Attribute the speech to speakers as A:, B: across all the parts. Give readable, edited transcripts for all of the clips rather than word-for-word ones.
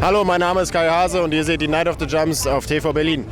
A: Hallo, mein Name ist Kai Hase und ihr seht die Night of the Jumps auf TV Berlin.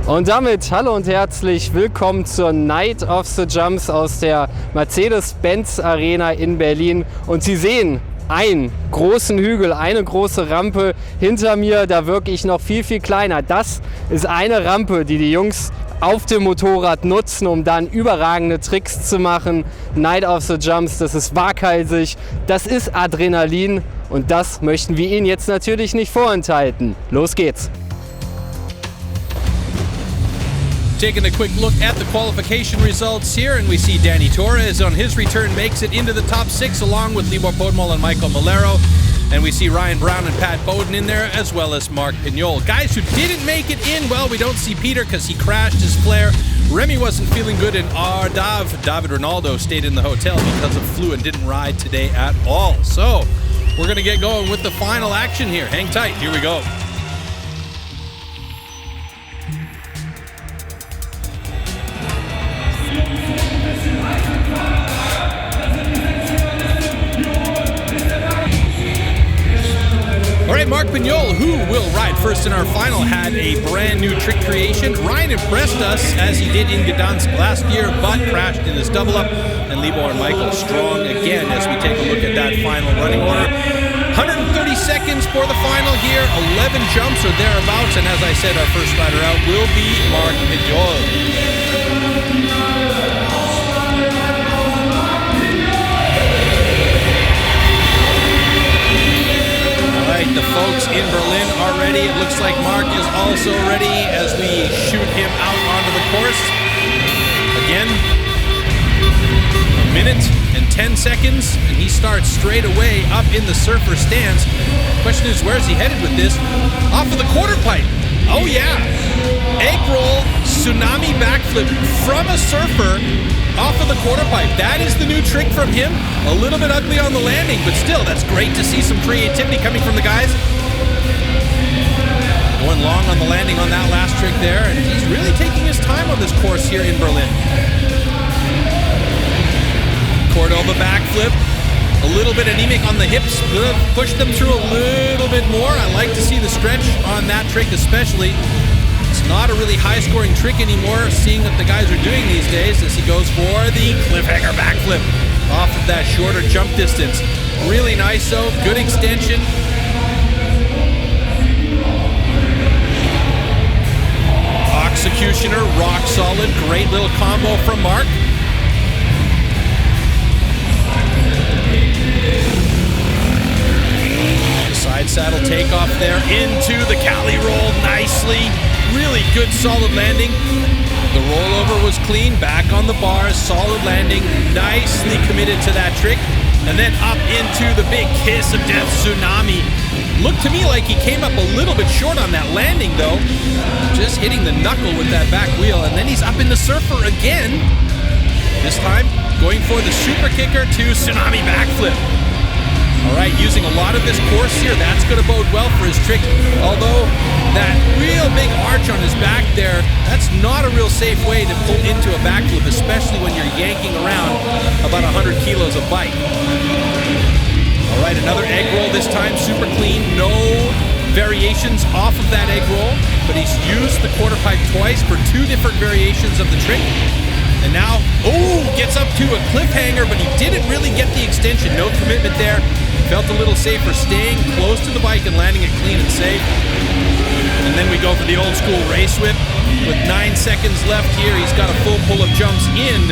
B: Und damit hallo und herzlich willkommen zur Night of the Jumps aus der Mercedes-Benz Arena in Berlin. Und Sie sehen einen großen Hügel, eine große Rampe hinter mir, da wirklich noch viel, viel kleiner. Das ist eine Rampe, die die Jungs auf dem Motorrad nutzen, um dann überragende Tricks zu machen. Night of the Jumps, das ist waghalsig, das ist Adrenalin und das möchten wir Ihnen jetzt natürlich nicht vorenthalten. Los geht's!
C: Taking a quick look at the qualification results here, and we see Danny Torres on his return makes it into the top 6 along with Libor Podmol and Michael Malero. And we see Ryan Brown and Pat Bowden in there, as well as Mark Pignol. Guys who didn't make it in, well, we don't see Peter because he crashed his flare. Remy wasn't feeling good, and David Ronaldo stayed in the hotel because of flu and didn't ride today at all. So we're going to get going with the final action here. Hang tight, here we go. All right, Mark Pignol, who will ride first in our final, had a brand new trick creation. Ryan impressed us as he did in Gdansk last year, but crashed in this double up. And Libor and Michael strong again as we take a look at that final running order. 130 seconds for the final here, 11 jumps or thereabouts. And as I said, our first rider out will be Mark Pignol. The folks in Berlin are ready. It looks like Mark is also ready as we shoot him out onto the course. Again, a minute and 10 seconds, and he starts straight away up in the surfer stance. Question is, where's he headed with this? Off of the quarter pipe. Oh yeah, egg roll, tsunami backflip from a surfer off of the quarter pipe. That is the new trick from him. A little bit ugly on the landing, but still, that's great to see some creativity coming from the guys. Going long on the landing on that last trick there, and he's really taking his time on this course here in Berlin. Cordova backflip. A little bit anemic on the hips, push them through a little bit more. I like to see the stretch on that trick especially. It's not a really high-scoring trick anymore, seeing what the guys are doing these days as he goes for the cliffhanger backflip off of that shorter jump distance. Really nice though, good extension. Executioner, rock solid, great little combo from Mark. Side saddle takeoff there into the Cali roll nicely. Really good solid landing. The rollover was clean, back on the bars, solid landing, nicely committed to that trick. And then up into the big kiss of death tsunami. Looked to me like he came up a little bit short on that landing though. Just hitting the knuckle with that back wheel, and then he's up in the surfer again. This time going for the super kicker to tsunami backflip. All right, using a lot of this course here, that's going to bode well for his trick. Although that real big arch on his back there, that's not a real safe way to pull into a backflip, especially when you're yanking around about 100 kilos of bike. All right, another egg roll this time, super clean, no variations off of that egg roll, but he's used the quarter pipe twice for 2 different variations of the trick. And now, gets up to a cliffhanger, but he didn't really get the extension. No commitment there. Felt a little safer staying close to the bike and landing it clean and safe. And then we go for the old school race whip. With 9 seconds left here, he's got a full pull of jumps in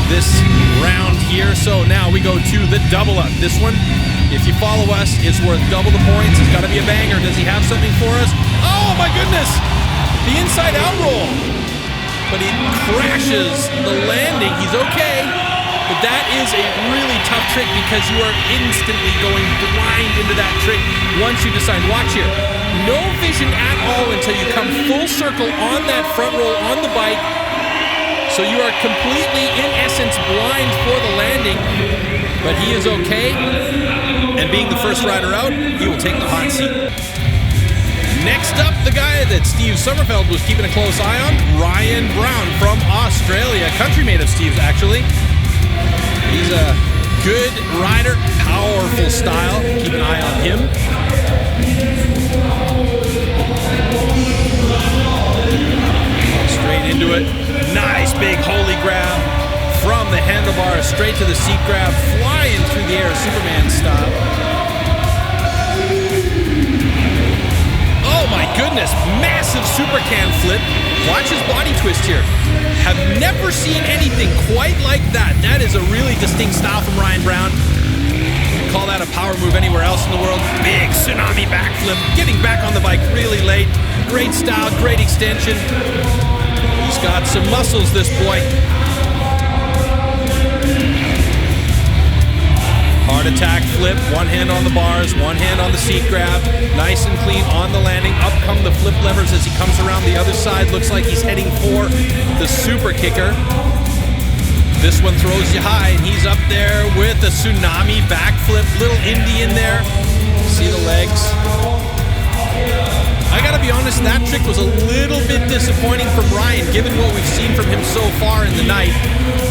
C: this round here. So now we go to the double up. This one, if you follow us, is worth double the points. It's got to be a banger. Does he have something for us? Oh my goodness! The inside out roll. But he crashes the landing. He's okay. But that is a really tough trick because you are instantly going blind into that trick once you decide. Watch here. No vision at all until you come full circle on that front roll on the bike. So you are completely, in essence, blind for the landing. But he is okay. And being the first rider out, he will take the hot seat. Next up, the guy that Steve Sommerfeld was keeping a close eye on, Ryan Brown from Australia. Countrymate of Steve's, actually. He's a good rider, powerful style. Keep an eye on him. Straight into it. Nice big holy grab from the handlebars straight to the seat grab, flying through the air, Superman style. Oh my goodness, massive super can flip. Watch his body twist here. Have never seen anything quite like that. That is a really distinct style from Ryan Brown. Call that a power move anywhere else in the world. Big tsunami backflip, getting back on the bike really late. Great style, great extension. He's got some muscles, this boy. Hard attack flip, one hand on the bars, one hand on the seat grab. Nice and clean on the landing. Up come the flip levers as he comes around the other side. Looks like he's heading for the super kicker. This one throws you high, and he's up there with a tsunami backflip. Little indie in there. See the legs. I gotta be honest, that trick was a little bit disappointing from Ryan, given what we've seen from him so far in the night.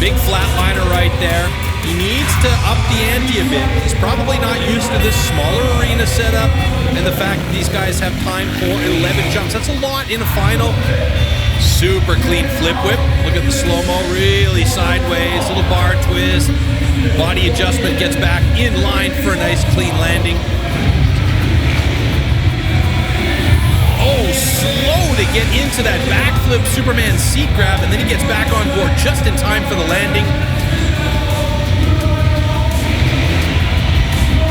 C: Big flatliner right there. He needs to up the ante a bit. He's probably not used to this smaller arena setup and the fact that these guys have time for 11 jumps. That's a lot in a final. Super clean flip whip. Look at the slow-mo, really sideways, little bar twist. Body adjustment, gets back in line for a nice clean landing. Oh, slow to get into that backflip Superman seat grab, and then he gets back on board just in time for the landing.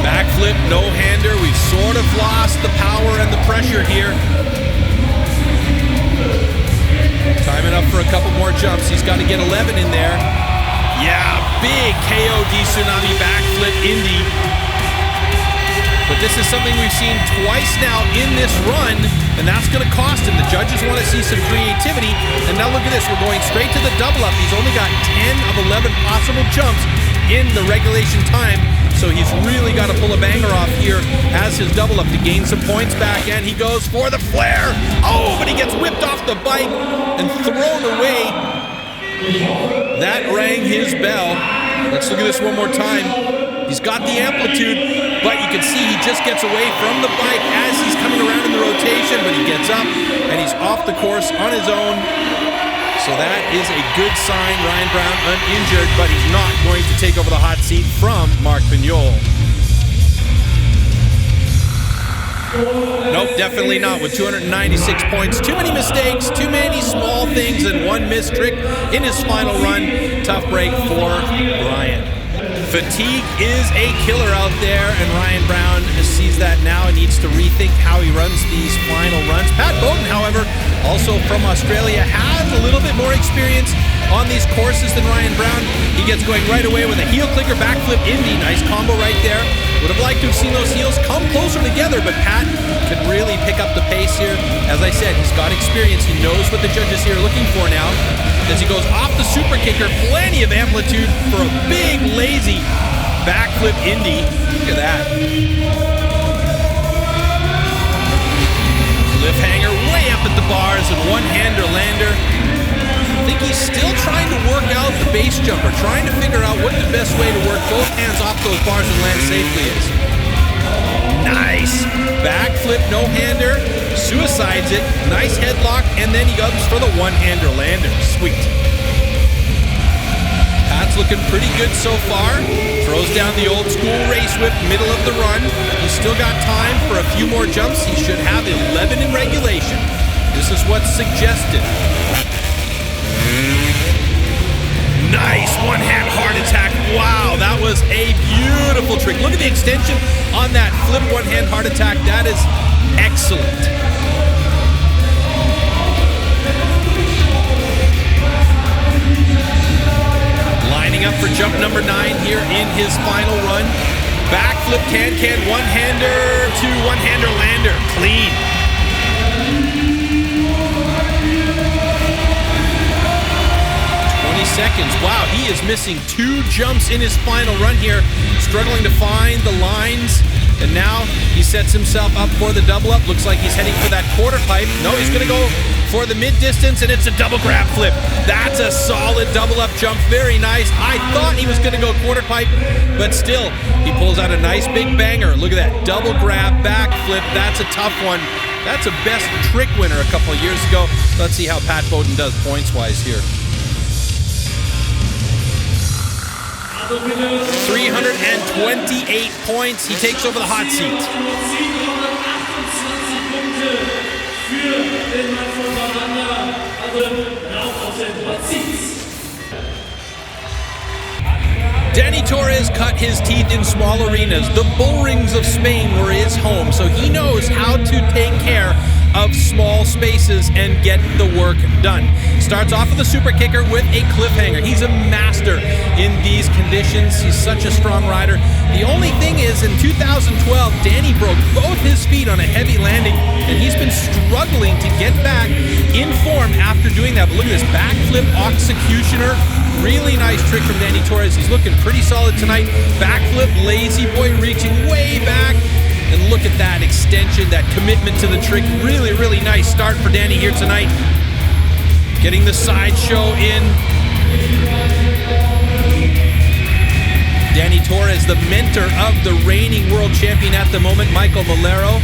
C: Backflip, no-hander. We've sort of lost the power and the pressure here. Timing up for a couple more jumps. He's got to get 11 in there. Yeah, big KOD tsunami backflip indie. But this is something we've seen twice now in this run, and that's going to cost him. The judges want to see some creativity. And now look at this. We're going straight to the double up. He's only got 10 of 11 possible jumps in the regulation time. So he's really got to pull a banger off here as his double up to gain some points back, and he goes for the flare. Oh, but he gets whipped off the bike and thrown away. That rang his bell. Let's look at this one more time. He's got the amplitude, but you can see he just gets away from the bike as he's coming around in the rotation, but he gets up and he's off the course on his own. So that is a good sign. Ryan Brown uninjured, but he's not going to take over the hot seat from Mark Pignol. Nope, definitely not. With 296 points, too many mistakes, too many small things, and one missed trick in his final run. Tough break for Ryan. Fatigue is a killer out there, and Ryan Brown sees that now and needs to rethink how he runs these final runs. Pat Bowden, however, also from Australia, has a little bit more experience on these courses than Ryan Brown. He gets going right away with a heel clicker backflip indie. Nice combo right there. Would have liked to have seen those heels come closer together, but Pat can really pick up the pace here. As I said, he's got experience. He knows what the judges here are looking for now. As he goes off the super kicker, plenty of amplitude for a big, lazy backflip indie. Look at that. Cliffhanger way up at the bars and one-hander lander. I think he's still trying to work out the base jumper, trying to figure out what the best way to work both hands off those bars and land safely is. Nice. Backflip, no-hander, suicides it, nice headlock, and then he goes for the one-hander lander. Sweet. Pat's looking pretty good so far. Throws down the old school race whip, middle of the run. He's still got time for a few more jumps. He should have 11 in regulation. This is what's suggested. Nice one-hand hard attack. Wow, that was a beautiful trick. Look at the extension on that flip one-hand hard attack. That is excellent. can, one-hander to one-hander lander, clean. Seconds. Wow, he is missing 2 jumps in his final run here, struggling to find the lines, and now he sets himself up for the double up. Looks like he's heading for that quarter pipe. No, he's going to go for the mid distance, and it's a double grab flip. That's a solid double up jump. Very nice. I thought he was going to go quarter pipe, but still, he pulls out a nice big banger. Look at that double grab back flip. That's a tough one. That's a best trick winner a couple of years ago. Let's see how Pat Bowden does points-wise here. 328 points. He takes over the hot seat. Danny Torres cut his teeth in small arenas. The bull rings of Spain were his home, so he knows how to take care of small spaces and get the work done. Starts off with a super kicker with a cliffhanger. He's a master in these conditions. He's such a strong rider. The only thing is, in 2012, Danny broke both his feet on a heavy landing, and he's been struggling to get back in form after doing that. But look at this backflip executioner. Really nice trick from Danny Torres. He's looking pretty solid tonight. Backflip, lazy boy, reaching way back. And look at that extension, that commitment to the trick. Really, really nice start for Danny here tonight. Getting the sideshow in. Danny Torres, the mentor of the reigning world champion at the moment, Michael Valero.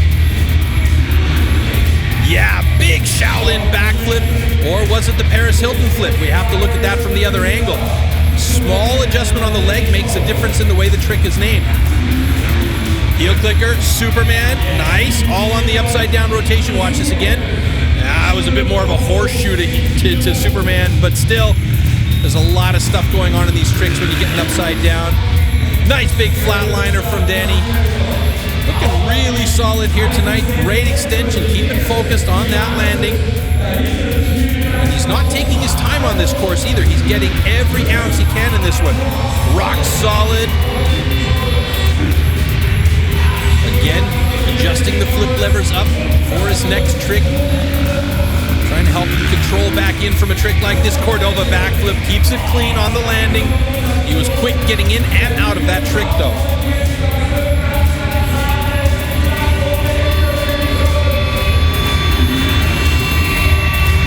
C: Yeah, big Shaolin backflip. Or was it the Paris Hilton flip? We have to look at that from the other angle. Small adjustment on the leg makes a difference in the way the trick is named. Heel clicker, Superman, nice. All on the upside down rotation. Watch this again. That was a bit more of a horseshoe to Superman, but still, there's a lot of stuff going on in these tricks when you get an upside down. Nice big flatliner from Danny. Looking really solid here tonight. Great extension, keeping focused on that landing. And he's not taking his time on this course either. He's getting every ounce he can in this one. Rock solid. Again, adjusting the flip levers up for his next trick. Trying to help him control back in from a trick like this Cordova backflip. Keeps it clean on the landing. He was quick getting in and out of that trick though.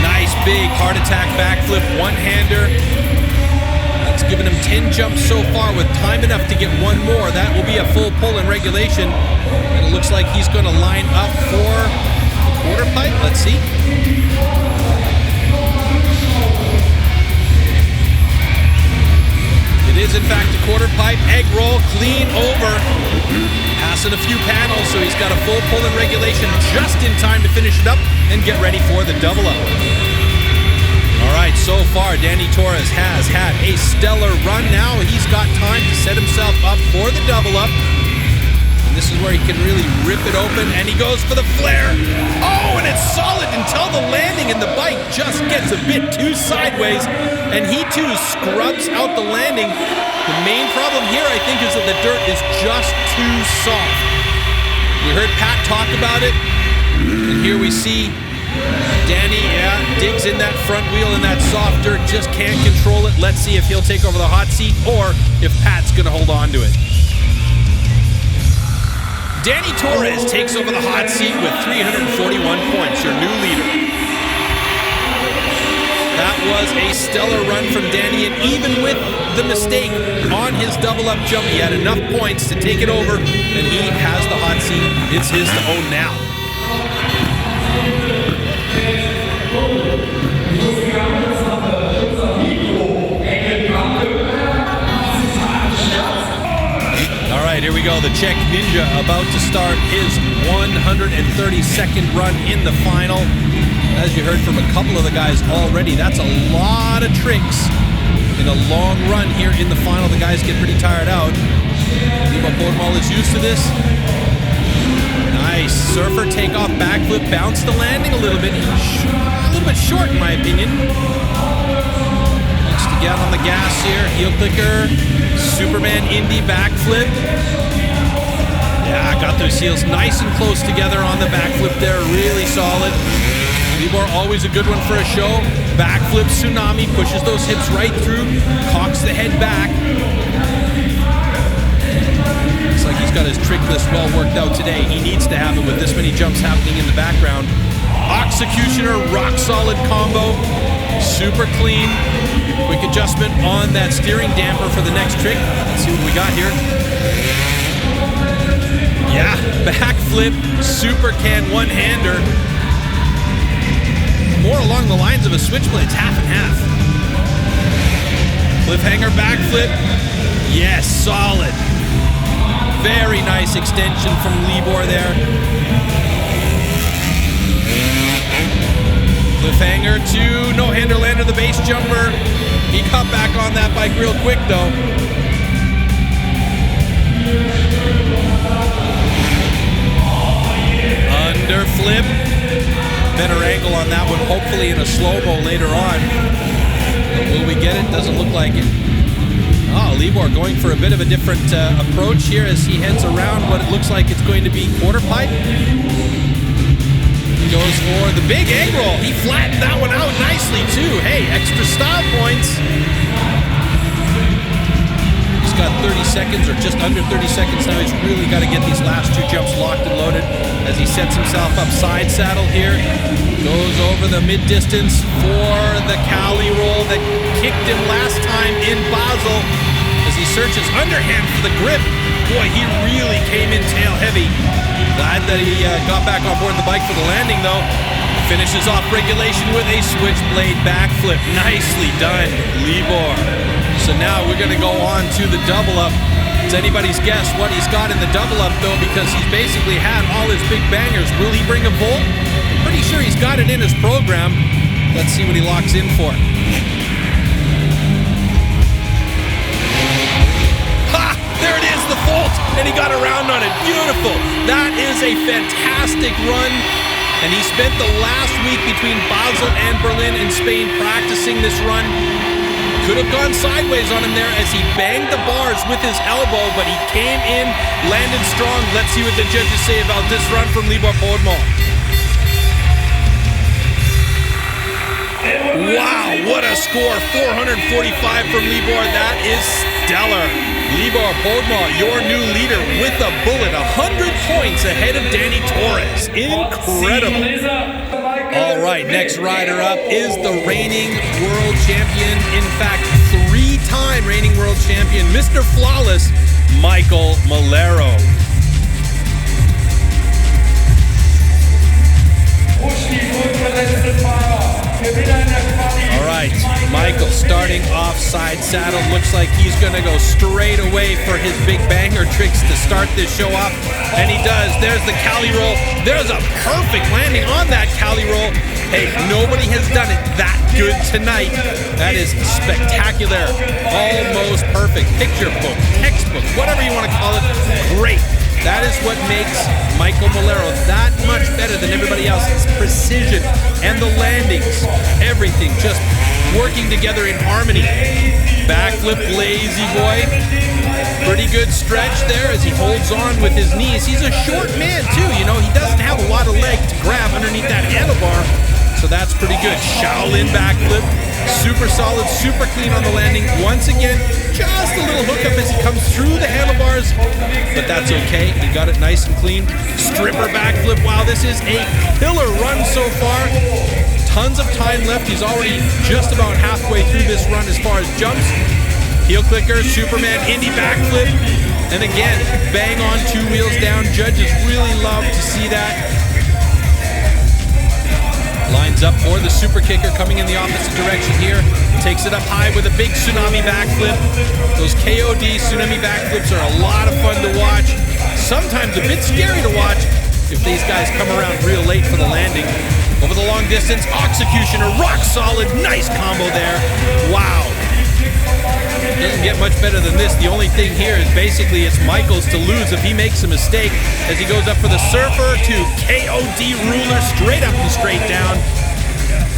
C: Nice big heart attack backflip, one-hander. That's given him 10 jumps so far with time enough to get one more. That will be a full pull in regulation. And it looks like he's going to line up for the quarter pipe. Let's see. It is, in fact, a quarter pipe. Egg roll, clean over. Passing a few panels, so he's got a full pull in regulation just in time to finish it up and get ready for the double up. All right, so far, Danny Torres has had a stellar run. Now he's got time to set himself up for the double up. And this is where he can really rip it open, and he goes for the flare. Oh, and it's solid until the landing, and the bike just gets a bit too sideways, and he too scrubs out the landing. The main problem here, I think, is that the dirt is just too soft. We heard Pat talk about it, and here we see Danny, digs in that front wheel in that soft dirt, just can't control it. Let's see if he'll take over the hot seat or if Pat's going to hold on to it. Danny Torres takes over the hot seat with 341 points, your new leader. That was a stellar run from Danny, and even with the mistake on his double-up jump, he had enough points to take it over, and he has the hot seat. It's his to own now. All right, here we go. The Czech Ninja about to start his 132nd run in the final. As you heard from a couple of the guys already, that's a lot of tricks in a long run here in the final. The guys get pretty tired out. Lima Podmal is used to this. Nice surfer takeoff backflip, bounce the landing a little bit short in my opinion. Looks to get on the gas here, heel clicker, Superman Indy backflip. Yeah, got those heels nice and close together on the backflip there. Really solid. Libor, always a good one for a show. Backflip tsunami, pushes those hips right through, cocks the head back. Looks like he's got his trick list well worked out today. He needs to have it with this many jumps happening in the background. Executioner, rock solid combo. Super clean. Quick adjustment on that steering damper for the next trick. Let's see what we got here. Yeah, backflip, super can one-hander. More along the lines of a switchblade, it's half and half. Cliffhanger backflip. Yes, solid. Very nice extension from Libor there. Cliffhanger to no-hander lander, the base jumper. He got back on that bike real quick though. Under flip. Better angle on that one, hopefully in a slow-mo later on. But will we get it? Doesn't look like it. Oh, Libor going for a bit of a different approach here as he heads around what it looks like it's going to be quarter pipe. He goes for the big egg roll. He flattened that one out nicely too. Hey, extra style points. He's got 30 seconds or just under 30 seconds now. He's really got to get these last two jumps locked and loaded as he sets himself up side saddle here. Goes over the mid-distance for the Cali roll that kicked him last time in Basel as he searches underhand for the grip. Boy, he really came in tail heavy. Glad that he got back on board the bike for the landing though. Finishes off regulation with a switchblade backflip. Nicely done, Libor. So now we're gonna go on to the double up. It's anybody's guess what he's got in the double up though, because he's basically had all his big bangers. Will he bring a volt? I'm pretty sure he's got it in his program. Let's see what he locks in for. Ha! There it is, the volt, and he got around on it. Beautiful. That is a fantastic run. And he spent the last week between Basel and Berlin in Spain practicing this run. Could have gone sideways on him there as he banged the bars with his elbow, but he came in, landed strong. Let's see what the judges say about this run from Libor Podmol. Wow, what a score. 445 from Libor. That is stellar. Libor Podmol, your new leader with a bullet, 100 points ahead of Danny Torres. Incredible. All right, next rider up is the reigning world champion. In fact, 3-time reigning world champion, Mr. Flawless, Michael Malero. All right, Michael starting off side saddle. Looks like he's going to go straight away for his big banger tricks to start this show off. And he does. There's the Cali roll. There's a perfect landing on that Cali roll. Hey, nobody has done it that good tonight. That is spectacular. Almost perfect. Picture book, textbook, whatever you want to call it. Great. That is what makes Michael Malero that much better than everybody else. It's precision and the landings, everything just working together in harmony. Backflip lazy boy. Pretty good stretch there as he holds on with his knees. He's a short man too, you know, he doesn't have a lot of leg to grab underneath that handlebar. So that's pretty good. Shaolin backflip. Super solid, super clean on the landing. Once again, just a little hookup as he comes through the handlebars, but that's okay. He got it nice and clean. Stripper backflip. Wow, this is a killer run so far. Tons of time left. He's already just about halfway through this run as far as jumps. Heel clicker, Superman, Indy backflip. And again, bang on 2 wheels down. Judges really love to see that. Lines up for the super kicker coming in the opposite direction here. Takes it up high with a big tsunami backflip. Those KOD tsunami backflips are a lot of fun to watch. Sometimes a bit scary to watch if these guys come around real late for the landing. Over the long distance, executioner, rock solid, nice combo there. Wow. Doesn't get much better than this. The only thing here is basically it's Michael's to lose if he makes a mistake as he goes up for the surfer to KOD ruler, straight up and straight down.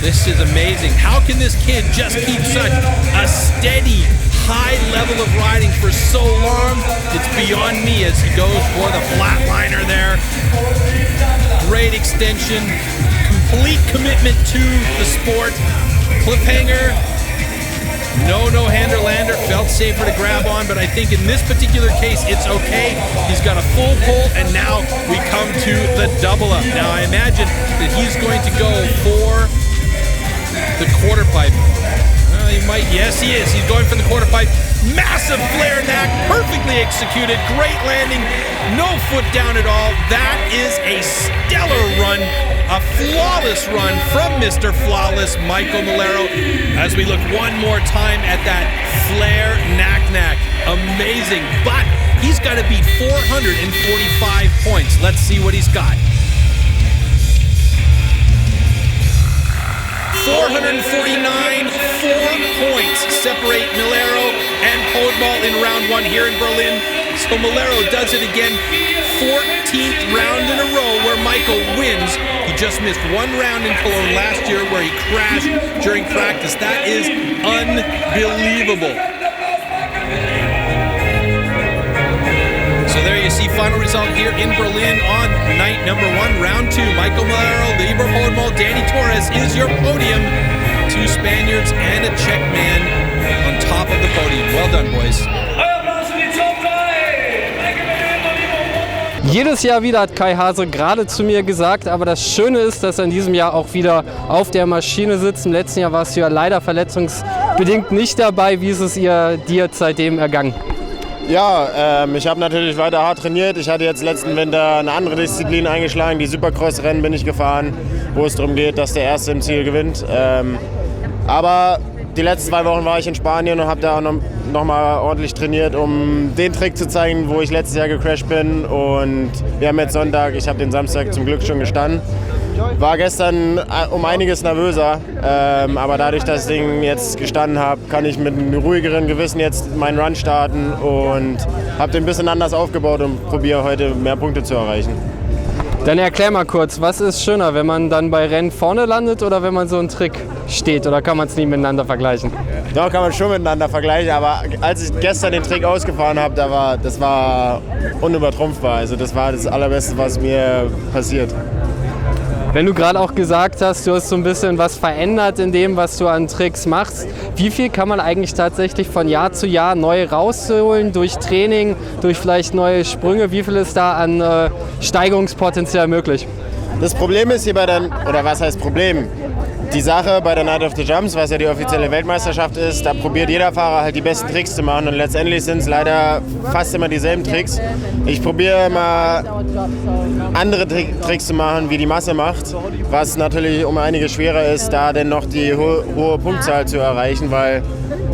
C: This is amazing. How can this kid just keep such a steady, high level of riding for so long. It's beyond me as he goes for the flatliner there. Great extension, complete commitment to the sport. Cliffhanger, no-hander lander, felt safer to grab on, but I think in this particular case, it's okay. He's got a full pull, and now we come to the double up. Now I imagine that he's going to go for the quarter pipe. He might, yes he is. He's going for the quarter pipe. Massive flare knack, perfectly executed, great landing, no foot down at all. That is a stellar run, a flawless run from Mr. Flawless, Michael Malero. As we look one more time at that flare knack. Amazing, but he's got to beat 445 points. Let's see what he's got. 449, 4 points separate Malero and Podmal in round one here in Berlin. So Malero does it again, 14th round in a row where Michael wins. He just missed one round in Cologne last year where he crashed during practice. That is unbelievable. So there you see final result here in Berlin on night number one, round two. Michael Malero, Libor Podmal, Danny Torres is your podium. 2 Spaniards and a Czech man on top of the podium. Well done, boys.
B: Jedes Jahr wieder, hat Kai Hase gerade zu mir gesagt, aber das Schöne ist, dass er in diesem Jahr auch wieder auf der Maschine sitzt. Im letzten Jahr warst du ja leider verletzungsbedingt nicht dabei. Wie ist es dir seitdem ergangen?
A: Ja, ich habe natürlich weiter hart trainiert. Ich hatte jetzt letzten Winter eine andere Disziplin eingeschlagen. Die Supercross-Rennen bin ich gefahren, wo es darum geht, dass der Erste im Ziel gewinnt. Aber die letzten 2 Wochen war ich in Spanien und habe da auch noch mal ordentlich trainiert, um den Trick zu zeigen, wo ich letztes Jahr gecrashed bin. Und wir haben jetzt Sonntag, ich habe den Samstag zum Glück schon gestanden. War gestern um einiges nervöser, aber dadurch, dass ich das Ding jetzt gestanden habe, kann ich mit einem ruhigeren Gewissen jetzt meinen Run starten und habe den ein bisschen anders aufgebaut und probiere heute mehr Punkte zu erreichen.
B: Dann erklär mal kurz, was ist schöner, wenn man dann bei Rennen vorne landet oder wenn man so einen Trick steht, oder kann man es nie miteinander vergleichen?
A: Doch, kann man schon miteinander vergleichen, aber als ich gestern den Trick ausgefahren habe, das war unübertrumpfbar. Also das war das Allerbeste, was mir passiert.
B: Wenn du gerade auch gesagt hast, du hast so ein bisschen was verändert in dem, was du an Tricks machst, wie viel kann man eigentlich tatsächlich von Jahr zu Jahr neu rausholen durch Training, durch vielleicht neue Sprünge? Wie viel ist da an Steigerungspotenzial möglich?
A: Das Problem ist hier oder was heißt Problem? Die Sache bei der Night of the Jumps, was ja die offizielle Weltmeisterschaft ist, da probiert jeder Fahrer halt die besten Tricks zu machen und letztendlich sind es leider fast immer dieselben Tricks. Ich probiere immer andere Tricks zu machen, wie die Masse macht, was natürlich um einiges schwerer ist, da denn noch die hohe Punktzahl zu erreichen, weil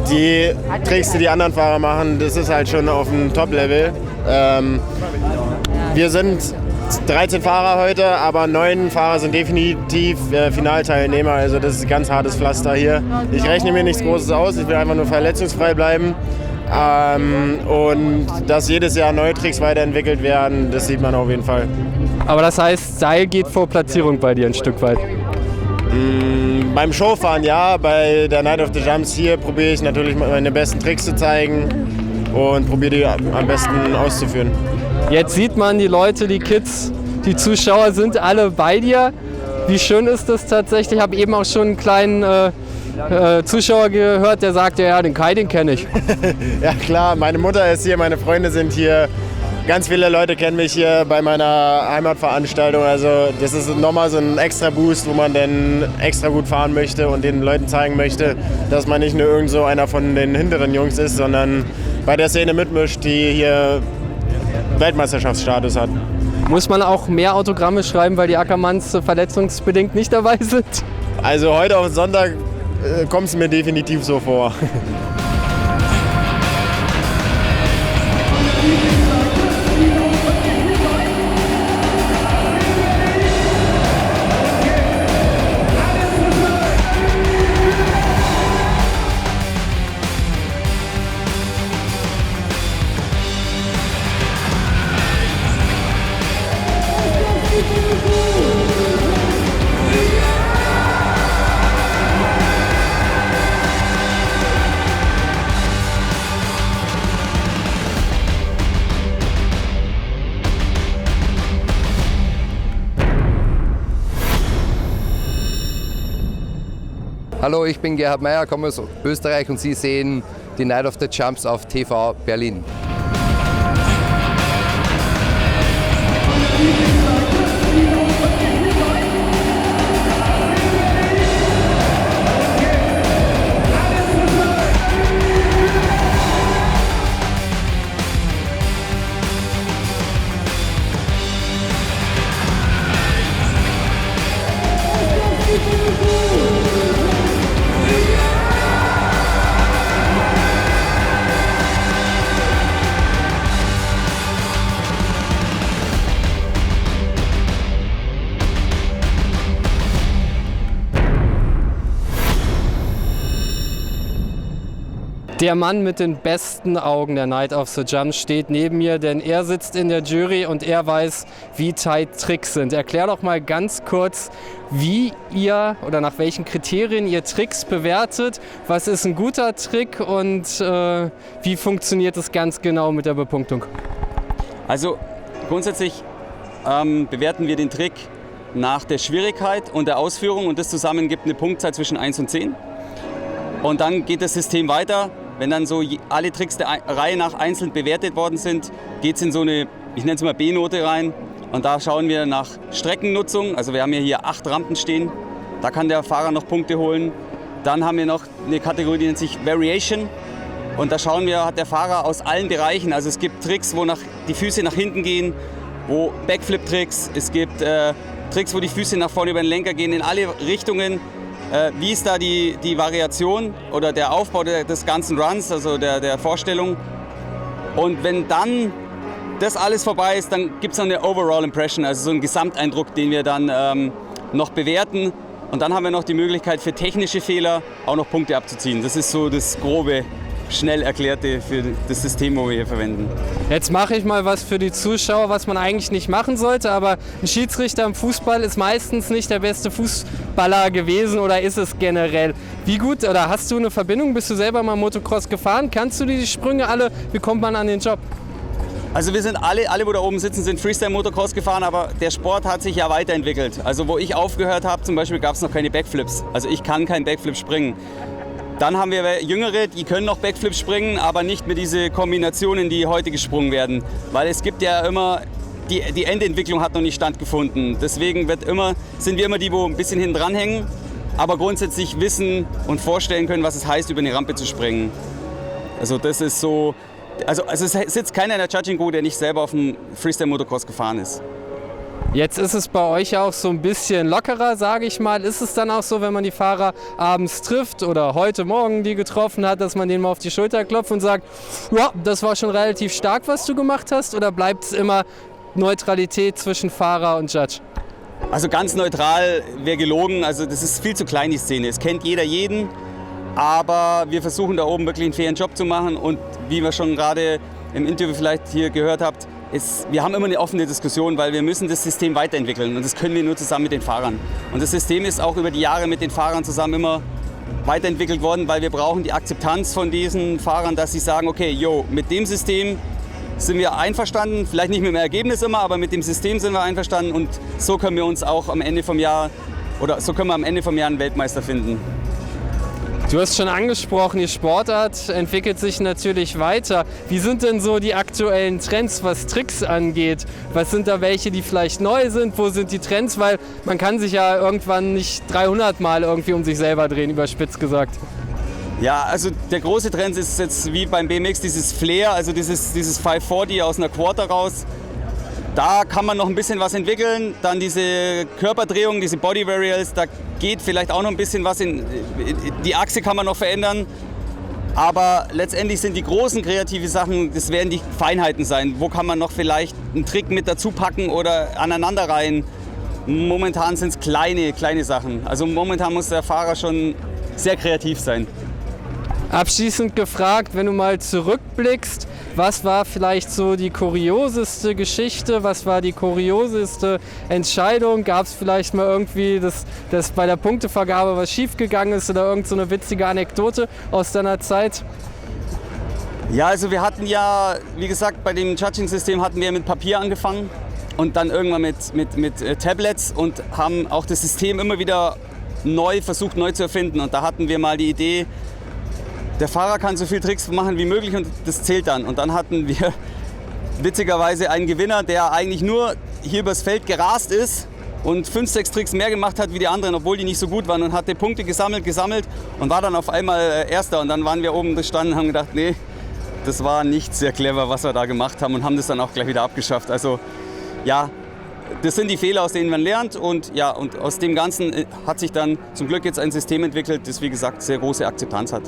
A: die Tricks, die die anderen Fahrer machen, das ist halt schon auf dem Top-Level. Wir sind 13 Fahrer heute, aber 9 Fahrer sind definitiv Finalteilnehmer. Also das ist ein ganz hartes Pflaster hier. Ich rechne mir nichts Großes aus, ich will einfach nur verletzungsfrei bleiben. Und dass jedes Jahr neue Tricks weiterentwickelt werden, das sieht man auf jeden Fall.
B: Aber das heißt, Seil geht vor Platzierung bei dir ein Stück weit?
A: Beim Showfahren ja, bei der Night of the Jumps hier probiere ich natürlich meine besten Tricks zu zeigen und probiere die am besten auszuführen.
B: Jetzt sieht man die Leute, die Kids, die Zuschauer sind alle bei dir. Wie schön ist das tatsächlich? Ich habe eben auch schon einen kleinen Zuschauer gehört, der sagte, ja, den Kai, den kenne ich.
A: Ja klar, meine Mutter ist hier, meine Freunde sind hier. Ganz viele Leute kennen mich hier bei meiner Heimatveranstaltung. Also das ist nochmal so ein extra Boost, wo man dann extra gut fahren möchte und den Leuten zeigen möchte, dass man nicht nur irgend so einer von den hinteren Jungs ist, sondern bei der Szene mitmischt, die hier Weltmeisterschaftsstatus hat.
B: Muss man auch mehr Autogramme schreiben, weil die Ackermanns verletzungsbedingt nicht dabei sind?
A: Also heute auf Sonntag kommt es mir definitiv so vor.
D: Hallo, ich bin Gerhard Meyer, komme aus Österreich und Sie sehen die Night of the Jumps auf TV Berlin.
B: Der Mann mit den besten Augen der Night of the Jumps steht neben mir, denn er sitzt in der Jury und er weiß, wie tight Tricks sind. Erklär doch mal ganz kurz, wie ihr oder nach welchen Kriterien ihr Tricks bewertet. Was ist ein guter Trick und wie funktioniert es ganz genau mit der Bepunktung?
E: Also grundsätzlich bewerten wir den Trick nach der Schwierigkeit und der Ausführung und das zusammen gibt eine Punktzahl zwischen 1 und 10. Und dann geht das System weiter. Wenn dann so alle Tricks der Reihe nach einzeln bewertet worden sind, geht es in so eine, ich nenne es mal B-Note rein. Und da schauen wir nach Streckennutzung. Also wir haben ja hier 8 Rampen stehen. Da kann der Fahrer noch Punkte holen. Dann haben wir noch eine Kategorie, die nennt sich Variation. Und da schauen wir, hat der Fahrer aus allen Bereichen. Also es gibt Tricks, wo die Füße nach hinten gehen, wo Backflip-Tricks. Es gibt Tricks, wo die Füße nach vorne über den Lenker gehen, in alle Richtungen. Wie ist da die Variation oder der Aufbau des ganzen Runs, also der Vorstellung. Und wenn dann das alles vorbei ist, dann gibt es noch eine Overall Impression, also so einen Gesamteindruck, den wir dann noch bewerten. Und dann haben wir noch die Möglichkeit für technische Fehler auch noch Punkte abzuziehen. Das ist so das grobe, schnell erklärte für das System, wo wir hier verwenden.
B: Jetzt mache ich mal was für die Zuschauer, was man eigentlich nicht machen sollte, aber ein Schiedsrichter im Fußball ist meistens nicht der beste Fußballer gewesen oder ist es generell? Wie gut, oder hast du eine Verbindung? Bist du selber mal Motocross gefahren? Kannst du die Sprünge alle? Wie kommt man an den Job?
E: Also wir sind alle, wo da oben sitzen, sind Freestyle-Motocross gefahren, aber der Sport hat sich ja weiterentwickelt. Also wo ich aufgehört habe, zum Beispiel gab es noch keine Backflips. Also ich kann keinen Backflip springen. Dann haben wir Jüngere, die können noch Backflip springen, aber nicht mit diesen Kombinationen, die heute gesprungen werden. Weil es gibt ja immer, die Endentwicklung hat noch nicht stattgefunden. Deswegen sind wir immer die, wo ein bisschen hinten dran hängen, aber grundsätzlich wissen und vorstellen können, was es heißt, über eine Rampe zu springen. Also das ist so, also es sitzt keiner in der Judging Crew, der nicht selber auf dem Freestyle-Motocross gefahren ist.
B: Jetzt ist es bei euch auch so ein bisschen lockerer, sage ich mal. Ist es dann auch so, wenn man die Fahrer abends trifft oder heute Morgen die getroffen hat, dass man denen mal auf die Schulter klopft und sagt, ja, das war schon relativ stark, was du gemacht hast? Oder bleibt es immer Neutralität zwischen Fahrer und Judge?
E: Also ganz neutral wäre gelogen. Also das ist viel zu klein, die Szene. Es kennt jeder jeden. Aber wir versuchen da oben wirklich einen fairen Job zu machen. Und wie wir schon gerade im Interview vielleicht hier gehört habt, wir haben immer eine offene Diskussion, weil wir müssen das System weiterentwickeln und das können wir nur zusammen mit den Fahrern. Und das System ist auch über die Jahre mit den Fahrern zusammen immer weiterentwickelt worden, weil wir brauchen die Akzeptanz von diesen Fahrern, dass sie sagen, okay, mit dem System sind wir einverstanden, vielleicht nicht mit dem Ergebnis immer, aber mit dem System sind wir einverstanden und so können wir uns auch am Ende vom Jahr einen Weltmeister finden.
B: Du hast schon angesprochen, die Sportart entwickelt sich natürlich weiter. Wie sind denn so die aktuellen Trends, was Tricks angeht? Was sind da welche, die vielleicht neu sind? Wo sind die Trends? Weil man kann sich ja irgendwann nicht 300 Mal irgendwie um sich selber drehen, überspitzt gesagt.
E: Ja, also der große Trend ist jetzt wie beim BMX dieses Flair, also dieses 540 aus einer Quarter raus. Da kann man noch ein bisschen was entwickeln. Dann diese Körperdrehung, diese Body Varials, da geht vielleicht auch noch ein bisschen was die Achse kann man noch verändern. Aber letztendlich sind die großen kreativen Sachen, das werden die Feinheiten sein. Wo kann man noch vielleicht einen Trick mit dazu packen oder aneinanderreihen? Momentan sind es kleine Sachen. Also momentan muss der Fahrer schon sehr kreativ sein.
B: Abschließend gefragt, wenn du mal zurückblickst, was war vielleicht so die kurioseste Geschichte, was war die kurioseste Entscheidung? Gab es vielleicht mal irgendwie, dass bei der Punktevergabe was schiefgegangen ist oder irgend so eine witzige Anekdote aus deiner Zeit?
E: Ja, also wir hatten ja, wie gesagt, bei dem Judging-System hatten wir mit Papier angefangen und dann irgendwann mit Tablets und haben auch das System immer wieder versucht neu zu erfinden. Und da hatten wir mal die Idee, der Fahrer kann so viele Tricks machen wie möglich und das zählt dann. Und dann hatten wir witzigerweise einen Gewinner, der eigentlich nur hier übers Feld gerast ist und 5, 6 Tricks mehr gemacht hat wie die anderen, obwohl die nicht so gut waren, und hatte Punkte gesammelt und war dann auf einmal Erster. Und dann waren wir oben gestanden und haben gedacht, nee, das war nicht sehr clever, was wir da gemacht haben, und haben das dann auch gleich wieder abgeschafft. Also ja, das sind die Fehler, aus denen man lernt, und ja, und aus dem Ganzen hat sich dann zum Glück jetzt ein System entwickelt, das wie gesagt sehr große Akzeptanz hat.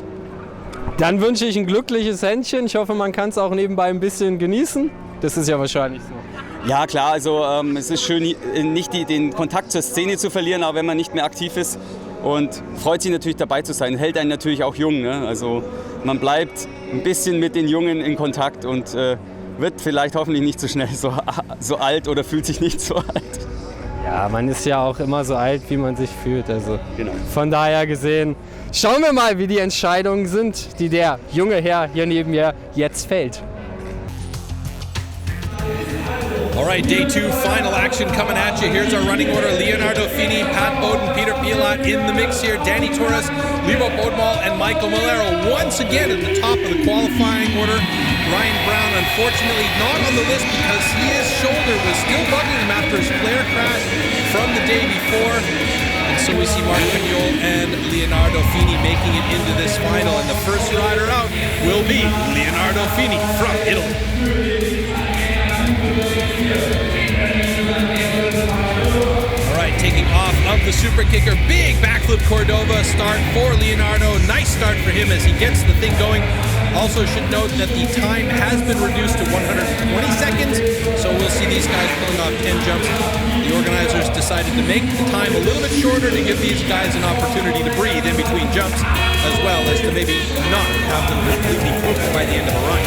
B: Dann wünsche ich ein glückliches Händchen. Ich hoffe, man kann es auch nebenbei ein bisschen genießen. Das ist ja wahrscheinlich so.
E: Ja klar, also es ist schön, nicht den Kontakt zur Szene zu verlieren, aber wenn man nicht mehr aktiv ist, und freut sich natürlich dabei zu sein, hält einen natürlich auch jung, ne? Also man bleibt ein bisschen mit den Jungen in Kontakt und wird vielleicht hoffentlich nicht so schnell so alt oder fühlt sich nicht so alt.
B: Ja, man ist ja auch immer so alt, wie man sich fühlt. Also
E: genau.
B: Von daher gesehen, schauen wir mal, wie die Entscheidungen sind, die der junge Herr hier neben mir jetzt fällt.
C: All right, day 2, final action coming at you. Here's our running order. Leonardo Fini, Pat Bowden, Peter Pilat in the mix here. Danny Torres, Lebo Bodmal, and Michael Malero once again at the top of the qualifying order. Ryan Brown, unfortunately, not on the list because his shoulder was still bugging him after his flare crash from the day before. And so we see Mark Pignol and Leonardo Fini making it into this final. And the first rider out will be Leonardo Fini from Italy. All right, taking off of the super kicker. Big backflip Cordova start for Leonardo. Nice start for him as he gets the thing going. Also should note that the time has been reduced to 120 seconds, so we'll see these guys pulling off 10 jumps. The organizers decided to make the time a little bit shorter to give these guys an opportunity to breathe in between jumps, as well as to maybe not have them completely focused by the end of a run.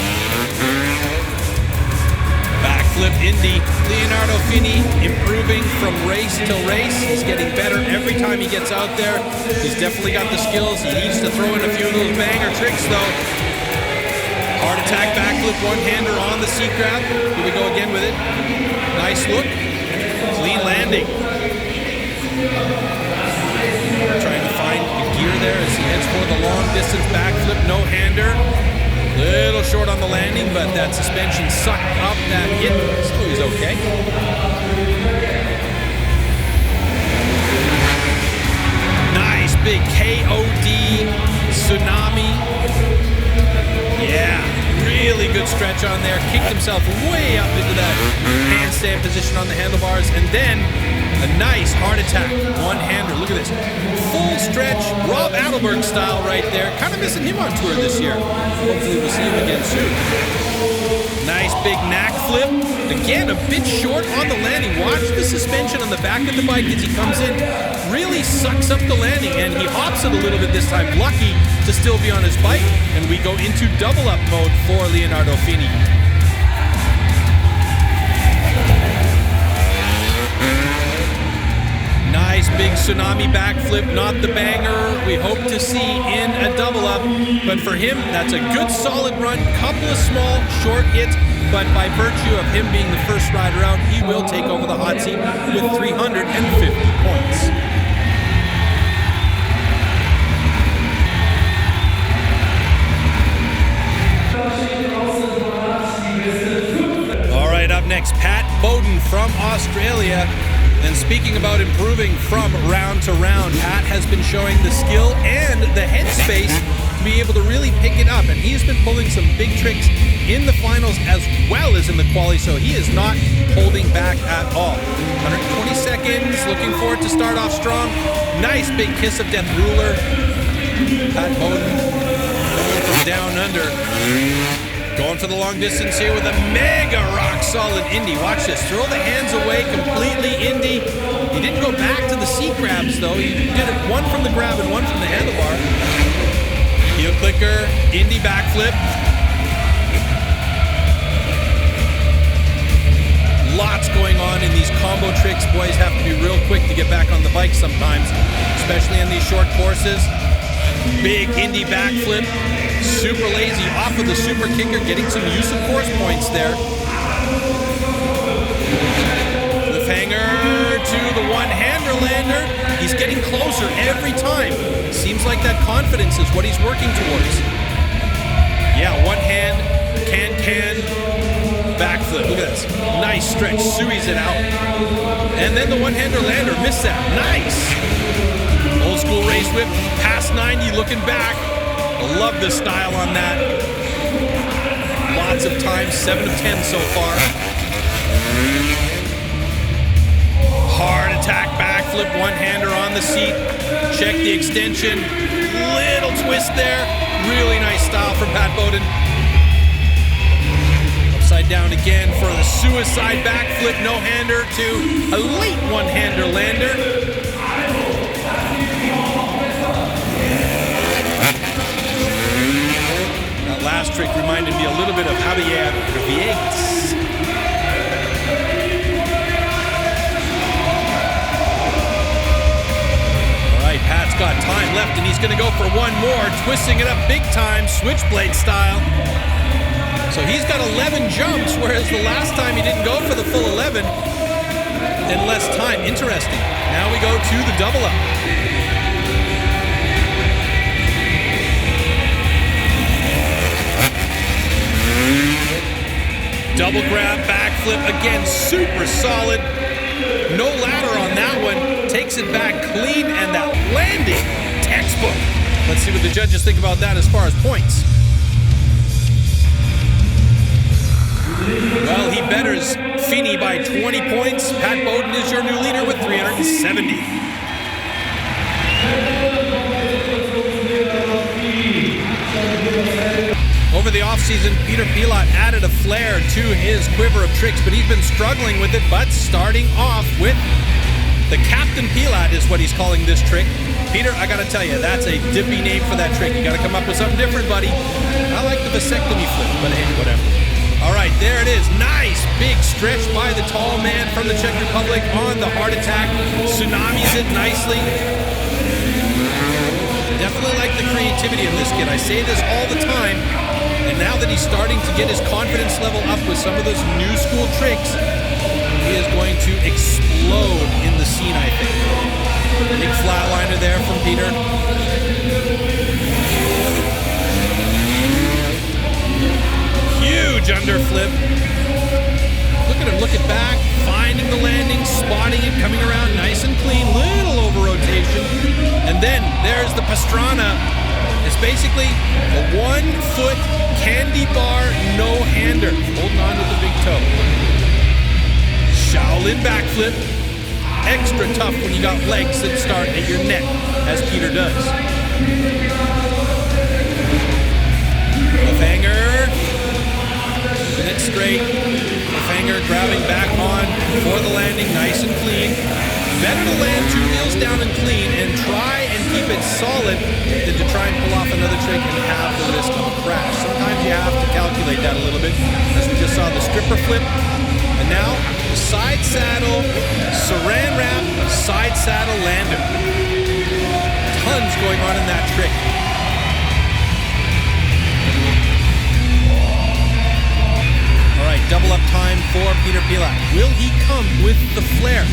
C: Backflip Indy. Leonardo Fini improving from race to race. He's getting better every time he gets out there. He's definitely got the skills. He needs to throw in a few of those banger tricks though. Hard attack backflip, one-hander on the seat grab. Here we go again with it. Nice look. Clean landing. Trying to find the gear there as he heads for the long distance backflip, no-hander. Little short on the landing, but that suspension sucked up that hit, so he's okay. Nice big KOD tsunami. Yeah, really good stretch on there. Kicked himself way up into that handstand position on the handlebars, and then a nice hard attack, one-hander. Look at this. Full stretch, Rob Adelberg style right there. Kind of missing him on tour this year. Hopefully we'll see him again soon. Nice big knack flip. Again, a bit short on the landing. Watch the suspension on the back of the bike as he comes in. Really sucks up the landing, and he hops it a little bit this time. Lucky to still be on his bike. And we go into double up mode for Leonardo Fini. Nice big tsunami backflip, not the banger we hope to see in a double up, but for him, that's a good solid run, couple of small, short hits, but by virtue of him being the first rider out, he will take over the hot seat with 350 points. All right, up next, Pat Bowden from Australia. And speaking about improving from round to round, Pat has been showing the skill and the headspace to be able to really pick it up. And he's been pulling some big tricks in the finals as well as in the quali, so he is not holding back at all. 120 seconds, looking forward to start off strong. Nice big kiss of death ruler. Pat Bowden going from down under. Going for the long distance here with a mega rock solid Indy. Watch this, throw the hands away completely, Indy. He didn't go back to the seat grabs though. He did it one from the grab and one from the handlebar. Heel clicker, Indy backflip. Lots going on in these combo tricks. Boys have to be real quick to get back on the bike sometimes, especially on these short courses. Big Indy backflip. Super lazy off of the super kicker, getting some use of force points there. Cliffhanger to the one-hander lander. He's getting closer every time. Seems like that confidence is what he's working towards. Yeah, one hand, can, backflip. Look at this. Nice stretch. Sui's it out. And then the one-hander lander. Missed that. Nice. Old school race whip. Past 90, looking back. I love the style on that. Lots of times. 7 of 10 so far. Hard attack backflip. One-hander on the seat. Check the extension. Little twist there. Really nice style from Pat Bowden. Upside down again for the suicide backflip, no-hander to a late one-hander lander. That last trick reminded me a little bit of Javier Viegas. All right, Pat's got time left, and he's going to go for one more, twisting it up big time, switchblade style. So he's got 11 jumps, whereas the last time he didn't go for the full 11 in less time. Interesting. Now we go to the double up. Double grab, backflip, again, super solid. No ladder on that one. Takes it back clean, and that landing, textbook. Let's see what the judges think about that as far as points. Well, he betters Feeney by 20 points. Pat Bowden is your new leader with 370. Over the offseason, Peter Pilat added a flair to his quiver of tricks, but he's been struggling with it. But starting off with the Captain Pilat is what he's calling this trick. Peter, I gotta tell you, that's a dippy name for that trick. You gotta come up with something different, buddy. I like the vasectomy flip, but hey, whatever. All right, there it is. Nice big stretch by the tall man from the Czech Republic on the heart attack. Tsunamis it nicely. Definitely like the creativity of this kid. I say this all the time. And now that he's starting to get his confidence level up with some of those new school tricks, he is going to explode in the scene, I think. Big flatliner there from Peter. Huge underflip. Look at him looking back, finding the landing, spotting it, coming around nice and clean, little over rotation. And then there's the Pastrana. It's basically a 1-foot candy bar no-hander, holding on to the big toe. Shaolin backflip. Extra tough when you got legs that start at your neck, as Peter does. Cliffhanger. Spin it straight. Cliffhanger grabbing back on for the landing, nice and clean. Better to land 2 wheels down and clean and try and keep it solid than to try and pull off another trick and have the risk of a crash. Sometimes you have to calculate that a little bit, as we just saw the stripper flip. And now, the side saddle, saran wrap, side saddle lander. Tons going on in that trick. All right, double up time for Peter Pilat. Will he come with the flair?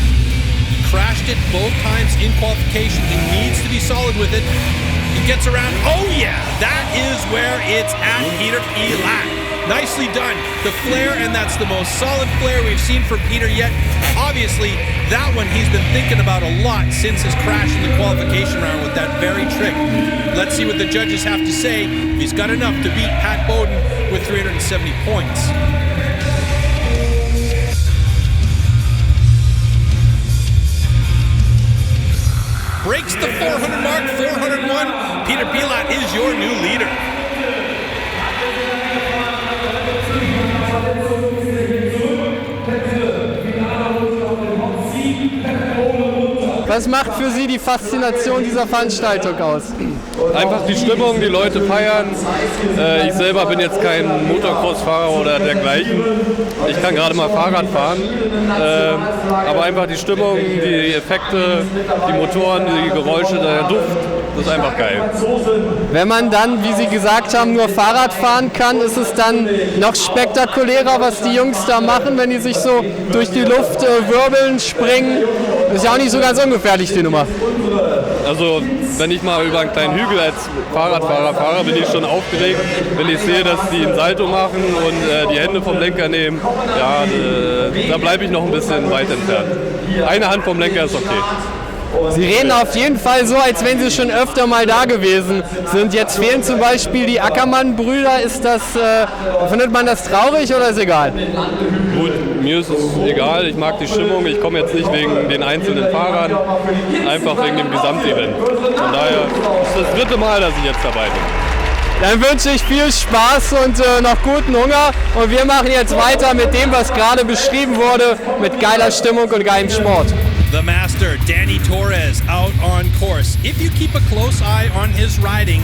C: He crashed it both times in qualification. He needs to be solid with it. He gets around. Oh yeah, that is where it's at, Peter Pilat. Nicely done. The flair, and that's the most solid flair we've seen from Peter yet. Obviously, that one he's been thinking about a lot since his crash in the qualification round with that very trick. Let's see what the judges have to say. He's got enough to beat Pat Bowden with 370 points. Breaks the 400 mark, 401. Peter Pilat is your new leader.
B: Was macht für Sie die Faszination dieser Veranstaltung aus?
F: Einfach die Stimmung, die Leute feiern. Ich selber bin jetzt kein Motocross-Fahrer oder dergleichen. Ich kann gerade mal Fahrrad fahren. Aber einfach die Stimmung, die Effekte, die Motoren, die Geräusche, der Duft. Das ist einfach geil.
B: Wenn man dann, wie Sie gesagt haben, nur Fahrrad fahren kann, ist es dann noch spektakulärer, was die Jungs da machen, wenn die sich so durch die Luft wirbeln, springen. Das ist ja auch nicht so ganz ungefährlich, die Nummer.
F: Also wenn ich mal über einen kleinen Hügel als Fahrradfahrer fahre, bin ich schon aufgeregt, wenn ich sehe, dass die einen Salto machen und die Hände vom Lenker nehmen. Ja, da bleibe ich noch ein bisschen weit entfernt. Eine Hand vom Lenker ist okay.
B: Sie reden auf jeden Fall so, als wenn Sie schon öfter mal da gewesen sind. Jetzt fehlen zum Beispiel die Ackermann-Brüder. Findet man das traurig oder ist egal?
F: Gut, mir ist es egal. Ich mag die Stimmung. Ich komme jetzt nicht wegen den einzelnen Fahrern, einfach wegen dem Gesamtevent. Von daher ist das 3. Mal, dass ich jetzt dabei bin.
B: Dann wünsche ich viel Spaß und noch guten Hunger. Und wir machen jetzt weiter mit dem, was gerade beschrieben wurde, mit geiler Stimmung und geilem Sport.
C: The master, Danny Torres, out on course. If you keep a close eye on his riding,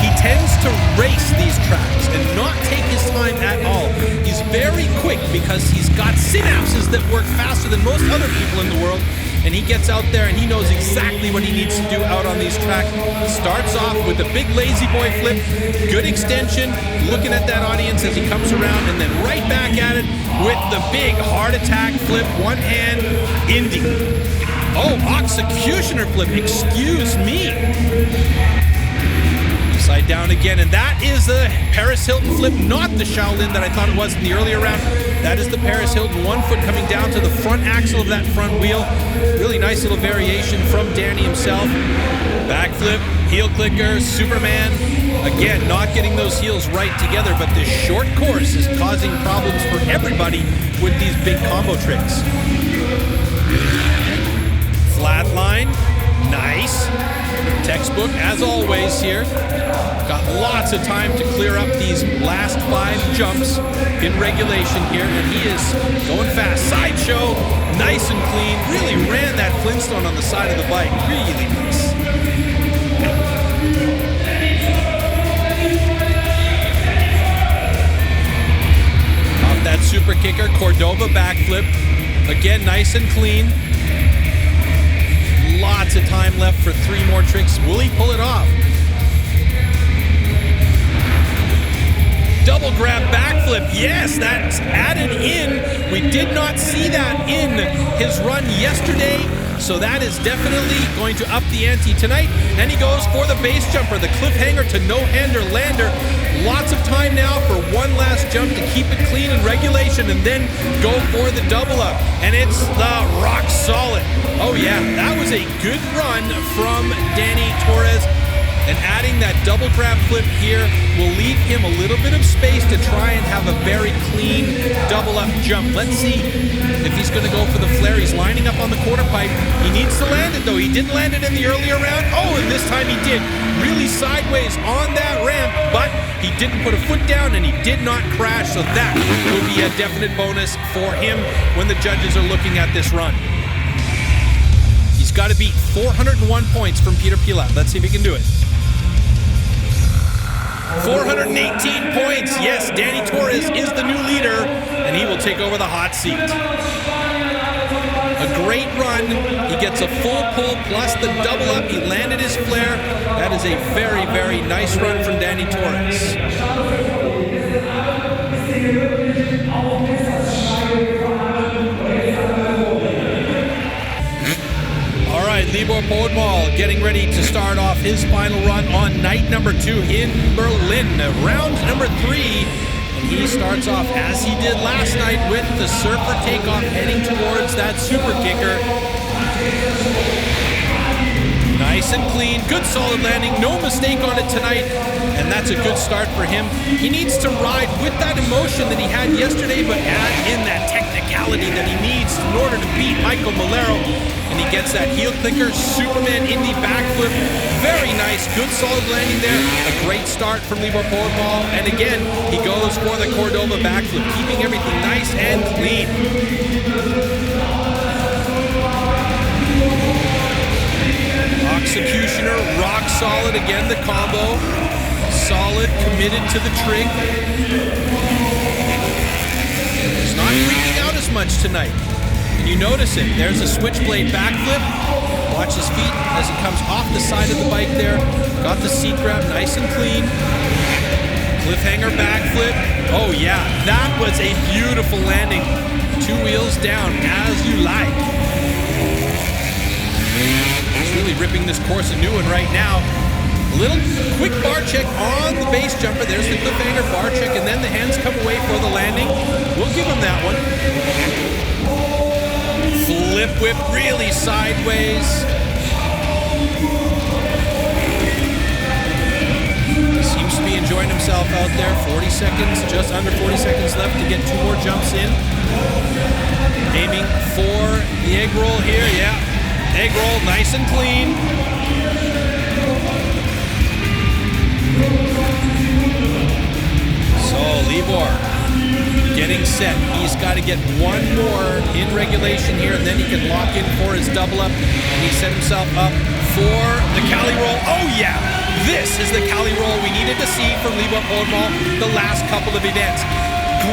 C: he tends to race these tracks and not take his time at all. He's very quick because he's got synapses that work faster than most other people in the world. And he gets out there and he knows exactly what he needs to do out on these tracks. Starts off with a big lazy boy flip, good extension, looking at that audience as he comes around, and then right back at it with the big heart attack flip, one hand, Indy. Oh, executioner flip, excuse me. Upside down again, and that is the Paris Hilton flip, not the Shaolin that I thought it was in the earlier round. That is the Paris Hilton, 1 foot coming down to the front axle of that front wheel. Really nice little variation from Danny himself. Backflip, heel clicker, Superman. Again, not getting those heels right together, but this short course is causing problems for everybody with these big combo tricks. Flatline, nice. Textbook, as always here. Got lots of time to clear up these last 5 jumps in regulation here, and he is going fast. Sideshow, nice and clean. Really ran that Flintstone on the side of the bike. Really nice. Off that super kicker, Cordova backflip. Again, nice and clean. Lots of time left for 3 more tricks. Will he pull it off? Double grab backflip. Yes, that's added in. We did not see that in his run yesterday, so that is definitely going to up the ante tonight. And he goes for the base jumper, the cliffhanger to no-hander lander. Lots of time now for one last jump to keep it clean in regulation and then go for the double up. And it's the rock solid. Oh yeah, that was a good run from Danny Torres. And adding that double grab flip here will leave him a little bit of space to try and have a very clean double up jump. Let's see if he's going to go for the flare. He's lining up on the quarter pipe. He needs to land it, though. He didn't land it in the earlier round. Oh, and this time he did. Really sideways on that ramp, but he didn't put a foot down and he did not crash. So that will be a definite bonus for him when the judges are looking at this run. He's got to beat 401 points from Peter Pilat. Let's see if he can do it. 418 points. Yes, Danny Torres is the new leader, and he will take over the hot seat. A great run. He gets a full pull plus the double up. He landed his flare. That is a very, very nice run from Danny Torres. Libor Podmal getting ready to start off his final run on night number 2 in Berlin. Round number 3, and he starts off as he did last night with the surfer takeoff heading towards that super kicker. Nice and clean, good solid landing, no mistake on it tonight, and that's a good start for him. He needs to ride with that emotion that he had yesterday, but add in that technicality that he needs in order to beat Michael Malero. And he gets that heel clicker, Superman Indy backflip. Very nice, good solid landing there. A great start from Libor Podmal. And again, he goes for the Cordova backflip, keeping everything nice and clean. Executioner, rock solid. Again, the combo. Solid, committed to the trick. He's not freaking out as much tonight. You notice it. There's a switchblade backflip. Watch his feet as he comes off the side of the bike there. Got the seat grab nice and clean. Cliffhanger backflip. Oh yeah, that was a beautiful landing. 2 wheels down as you like. He's really ripping this course a new one right now. A little quick bar check on the base jumper. There's the cliffhanger bar check, and then the hands come away for the landing. We'll give him that one. Flip whip really sideways. Seems to be enjoying himself out there. 40 seconds, just under 40 seconds left to get 2 more jumps in. Aiming for the egg roll here, yeah. Egg roll, nice and clean. So Libor getting set. He's got to get 1 more in regulation here, and then he can lock in for his double up. And he set himself up for the Cali roll. Oh yeah, this is the Cali roll we needed to see from Libor Podmal the last couple of events.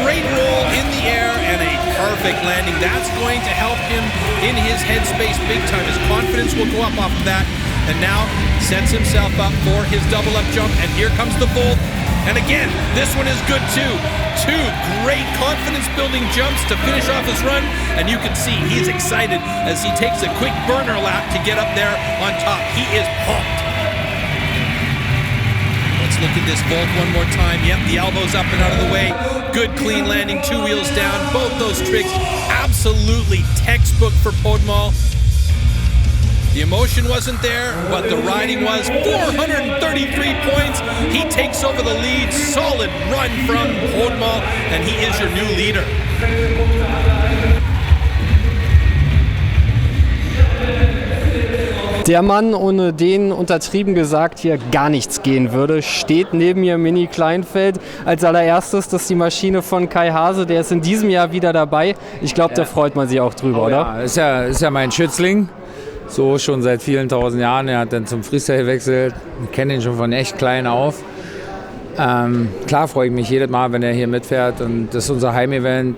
C: Great roll in the air and a perfect landing. That's going to help him in his headspace big time. His confidence will go up off of that. And now sets himself up for his double up jump. And here comes the vault. And again, this one is good too. 2 great confidence building jumps to finish off his run. And you can see he's excited as he takes a quick burner lap to get up there on top. He is pumped. Let's look at this vault one more time. Yep, the elbows up and out of the way. Good clean landing, 2 wheels down. Both those tricks absolutely textbook for Podmal. The emotion wasn't there, but the riding was. 433 points. He takes over the lead. Solid run from Podmal, and he is your new leader.
B: Der Mann, ohne den untertrieben gesagt hier gar nichts gehen würde, steht neben mir, Mini Kleinfeld. Als allererstes, das ist die Maschine von Kai Hase, der ist in diesem Jahr wieder dabei. Ich glaube, da freut man sich auch drüber, oder?
G: Ja, ist ja mein Schützling. So schon seit vielen tausend Jahren. Er hat dann zum Freestyle gewechselt. Ich kenne ihn schon von echt klein auf. Klar freue ich mich jedes Mal, wenn er hier mitfährt. Und das ist unser Heimevent.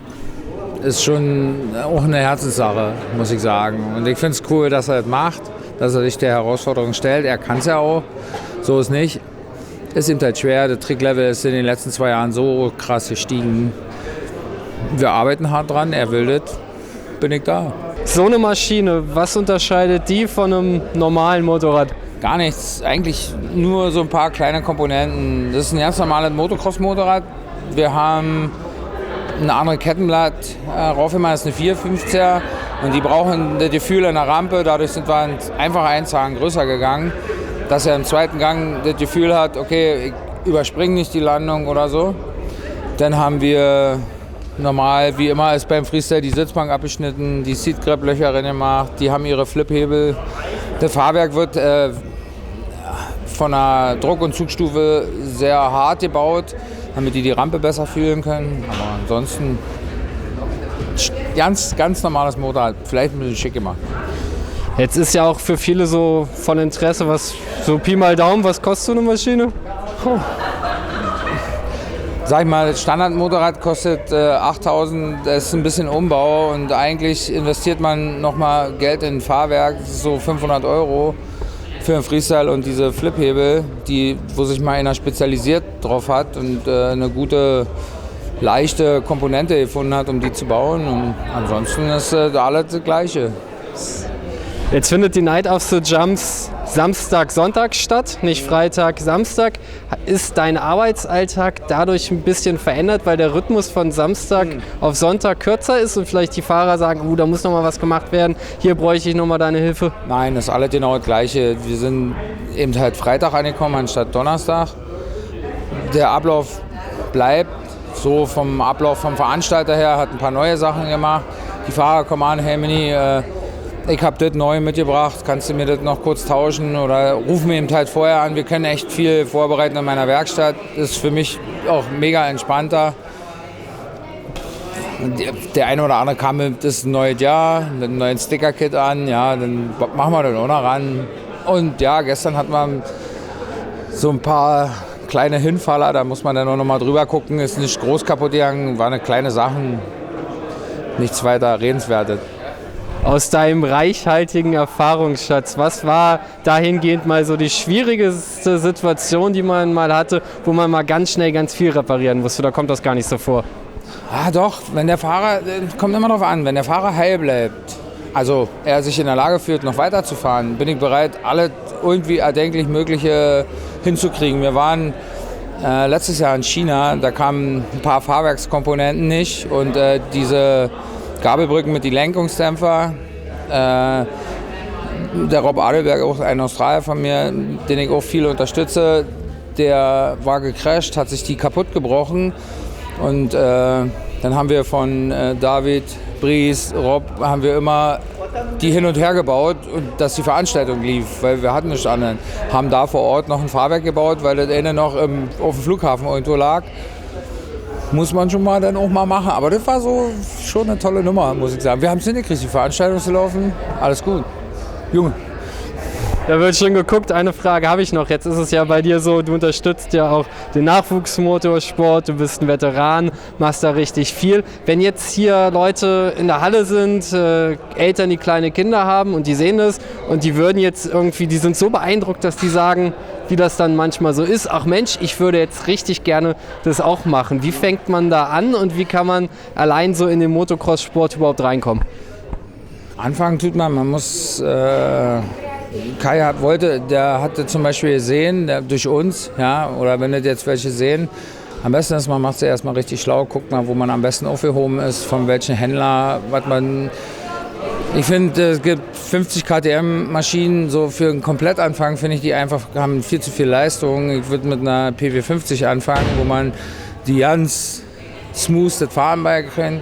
G: Ist schon auch eine Herzenssache, muss ich sagen. Und ich finde es cool, dass er das macht, dass er sich der Herausforderung stellt. Er kann es ja auch. So ist nicht. Ist ihm halt schwer. Der Tricklevel ist in den letzten 2 Jahren so krass gestiegen. Wir arbeiten hart dran. Er will das. Bin ich da.
B: So eine Maschine, was unterscheidet die von einem normalen Motorrad?
G: Gar nichts, eigentlich nur so ein paar kleine Komponenten. Das ist ein ganz normales Motocross-Motorrad. Wir haben ein anderes Kettenblatt, raufgemacht ist eine 450er und die brauchen das Gefühl in der Rampe. Dadurch sind wir einfach 1 Zagen größer gegangen, dass er im zweiten Gang das Gefühl hat, okay, ich überspringe nicht die Landung oder so. Dann haben wir normal, wie immer ist beim Freestyle, die Sitzbank abgeschnitten, die Seatgrab-Löcher reingemacht, die haben ihre Fliphebel. Das Fahrwerk wird von der Druck- und Zugstufe sehr hart gebaut, damit die Rampe besser fühlen können. Aber ansonsten ganz normales Motorrad, vielleicht ein bisschen schick gemacht.
B: Jetzt ist ja auch für viele so von Interesse, was so Pi mal Daumen, was kostet so eine Maschine?
G: Sag ich mal, das Standardmotorrad kostet 8.000, das ist ein bisschen Umbau und eigentlich investiert man nochmal Geld in ein Fahrwerk, das ist so 500 € für einen Freestyle und diese Fliphebel, wo sich mal einer spezialisiert drauf hat und eine gute, leichte Komponente gefunden hat, um die zu bauen. Und ansonsten ist alles das Gleiche.
B: Jetzt findet die Night of the Jumps Samstag, Sonntag statt, nicht Freitag, Samstag. Ist dein Arbeitsalltag dadurch ein bisschen verändert, weil der Rhythmus von Samstag auf Sonntag kürzer ist und vielleicht die Fahrer sagen, da muss noch mal was gemacht werden, hier bräuchte ich noch mal deine Hilfe?
G: Nein, das ist alles genau das Gleiche. Wir sind eben halt Freitag angekommen anstatt Donnerstag. Der Ablauf bleibt so vom Ablauf vom Veranstalter her, hat ein paar neue Sachen gemacht. Die Fahrer kommen an, hey Mini, ich habe das neu mitgebracht, kannst du mir das noch kurz tauschen oder ruf mir eben halt vorher an. Wir können echt viel vorbereiten in meiner Werkstatt. Das ist für mich auch mega entspannter. Der eine oder andere kam mit, das ist ein neues Jahr, mit einem neuen Sticker-Kit an, ja, dann machen wir das auch noch ran. Und ja, gestern hatten wir so ein paar kleine Hinfaller, da muss man dann auch noch mal drüber gucken. Ist nicht groß kaputt gegangen, war eine kleine Sache, nichts weiter Redenswertes.
B: aus deinem reichhaltigen Erfahrungsschatz, was war dahingehend mal so die schwierigste Situation, die man mal hatte, wo man mal ganz schnell ganz viel reparieren musste? Da kommt das gar nicht so vor.
G: Ah doch, wenn der Fahrer, kommt immer darauf an, wenn der Fahrer heil bleibt, also er sich in der Lage fühlt, noch weiterzufahren, bin ich bereit, alle irgendwie erdenklich Mögliche hinzukriegen. Wir waren letztes Jahr in China, da kamen ein paar Fahrwerkskomponenten nicht und diese Gabelbrücken mit die Lenkungsdämpfer, der Rob Adelberg, auch ein Australier von mir, den ich auch viel unterstütze, der war gecrasht, hat sich die kaputt gebrochen und dann haben wir von David, Bries, Rob, haben wir immer die hin und her gebaut, und dass die Veranstaltung lief, weil wir hatten nichts anderes. Haben da vor Ort noch ein Fahrwerk gebaut, weil das eine noch auf dem Flughafen irgendwo lag. Muss man schon mal dann auch mal machen. Aber das war so schon eine tolle Nummer, muss ich sagen. Wir haben es hingekriegt, die Veranstaltung zu laufen. Alles gut. Junge.
B: Da wird schon geguckt, eine Frage habe ich noch. Jetzt ist es ja bei dir so, du unterstützt ja auch den Nachwuchsmotorsport, du bist ein Veteran, machst da richtig viel. Wenn jetzt hier Leute in der Halle sind, Eltern, die kleine Kinder haben und die sehen das und die würden jetzt irgendwie, die sind so beeindruckt, dass die sagen, wie das dann manchmal so ist, ach Mensch, ich würde jetzt richtig gerne das auch machen. Wie fängt man da an und wie kann man allein so in den Motocross-Sport überhaupt reinkommen?
G: Anfangen tut man muss... Kai der hatte zum Beispiel gesehen, durch uns, ja, oder wenn das jetzt welche sehen, am besten ist, man macht es erstmal richtig schlau, guckt mal, wo man am besten aufgehoben ist, von welchen Händler, was man. Ich finde, es gibt 50 KTM-Maschinen, so für einen Komplettanfang finde ich, die einfach haben viel zu viel Leistung. Ich würde mit einer PW50 anfangen, wo man die ganz smooth das Fahren beibringt.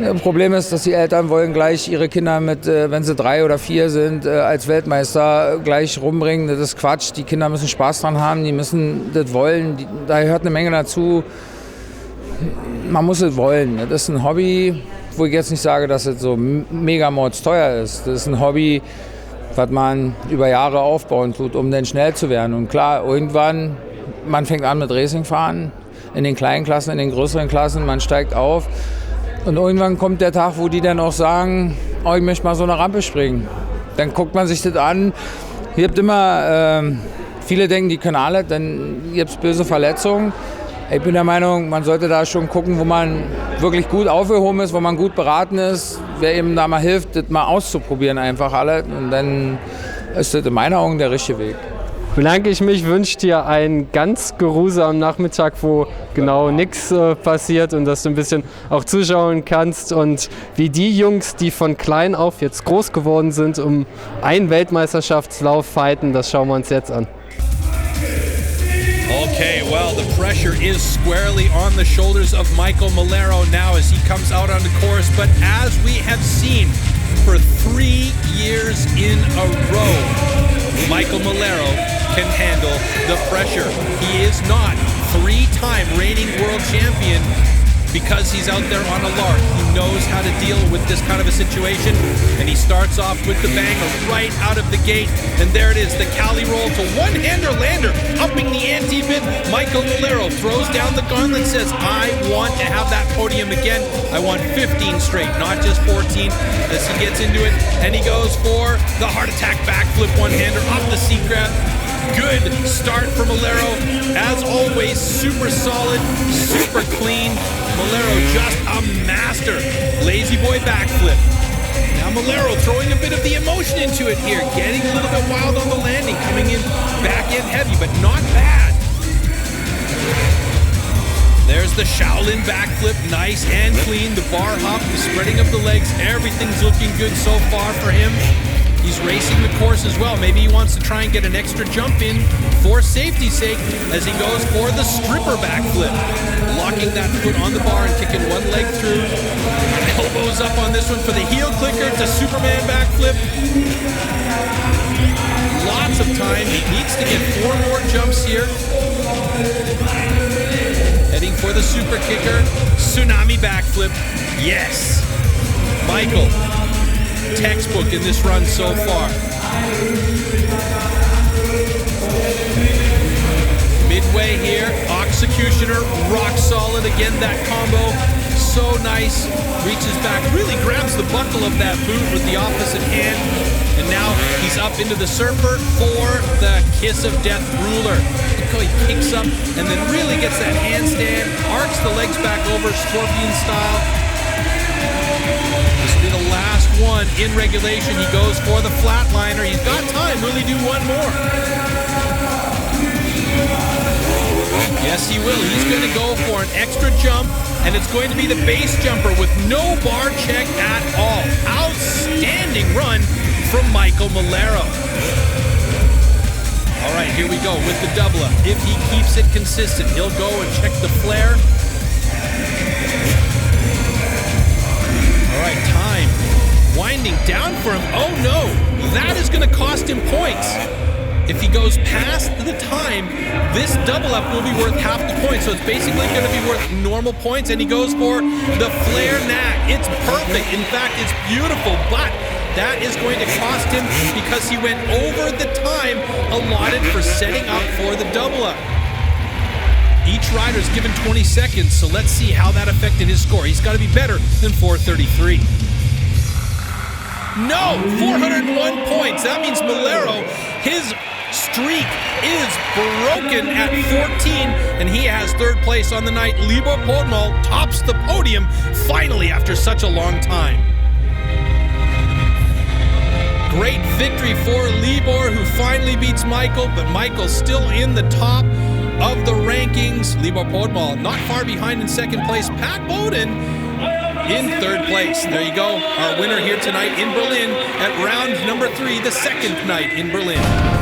G: Das Problem ist, dass die Eltern wollen gleich ihre Kinder mit, wenn sie 3 oder 4 sind, als Weltmeister gleich rumbringen. Das ist Quatsch. Die Kinder müssen Spaß dran haben, die müssen das wollen. Da gehört eine Menge dazu. Man muss es wollen. Das ist ein Hobby, wo ich jetzt nicht sage, dass es so mega teuer ist. Das ist ein Hobby, was man über Jahre aufbauen tut, um dann schnell zu werden. Und klar, irgendwann, man fängt an mit Racingfahren, in den kleinen Klassen, in den größeren Klassen, man steigt auf. Und irgendwann kommt der Tag, wo die dann auch sagen, oh, ich möchte mal so eine Rampe springen. Dann guckt man sich das an. Ihr habt immer, viele denken, die können alle, dann gibt es böse Verletzungen. Ich bin der Meinung, man sollte da schon gucken, wo man wirklich gut aufgehoben ist, wo man gut beraten ist. Wer eben da mal hilft, das mal auszuprobieren einfach alle. Und dann ist das in meinen Augen der richtige Weg.
B: Bedanke ich mich, wünsche dir einen ganz geruhsamen Nachmittag, wo genau nichts passiert und dass du ein bisschen auch zuschauen kannst und wie die Jungs, die von klein auf jetzt groß geworden sind, um einen Weltmeisterschaftslauf fighten, das schauen wir uns jetzt an.
C: Okay, well, the pressure is squarely on the shoulders of Michael Malero now as he comes out on the course, but as we have seen for 3 years in a row, Michael Malero can handle the pressure. He is not 3-time reigning world champion because he's out there on a lark. He knows how to deal with this kind of a situation, and he starts off with the banger right out of the gate. And there it is, the Cali roll to one-hander lander, upping the ante bit. Michael Malero throws down the gauntlet, says, I want to have that podium again. I want 15 straight, not just 14, as he gets into it. And he goes for the heart attack backflip one-hander off the seat grab. Good start for Malero. As always, super solid, super clean. Malero just a master. Lazy boy backflip. Now Malero throwing a bit of the emotion into it here. Getting a little bit wild on the landing. Coming in back end heavy, but not bad. There's the Shaolin backflip. Nice and clean. The bar hop, the spreading of the legs. Everything's looking good so far for him. He's racing the course as well. Maybe he wants to try and get an extra jump in for safety's sake as he goes for the stripper backflip. Locking that foot on the bar and kicking one leg through. Elbows up on this one for the heel clicker to Superman backflip. Lots of time. He needs to get 4 more jumps here. Heading for the super kicker. Tsunami backflip. Yes. Michael. Textbook in this run so far. Midway here, Executioner, rock solid. Again, that combo, so nice. Reaches back, really grabs the buckle of that boot with the opposite hand. And now he's up into the surfer for the kiss of death ruler. Look how he kicks up and then really gets that handstand, arcs the legs back over, scorpion style. This will be the last one in regulation. He goes for the flatliner. He's got time, really do one more. Yes, he will. He's going to go for an extra jump, and it's going to be the base jumper with no bar check at all. Outstanding run from Michael Malero. All right, here we go with the double up. If he keeps it consistent, he'll go and check the flare. All right, time winding down for him. Oh no, that is going to cost him points. If he goes past the time, this double up will be worth half the points. So it's basically going to be worth normal points, and he goes for the flare knack. It's perfect. In fact, it's beautiful, but that is going to cost him because he went over the time allotted for setting up for the double up. Each rider is given 20 seconds, so let's see how that affected his score. He's got to be better than 433. No, 401 points. That means Malero, his streak is broken at 14, and he has third place on the night. Libor Podmal tops the podium finally after such a long time. Great victory for Libor, who finally beats Michael, but Michael's still in the top of the rankings. Libor Podmal not far behind in second place. Pat Bowden in third place. There you go, our winner here tonight in Berlin at round number 3, the second night in Berlin.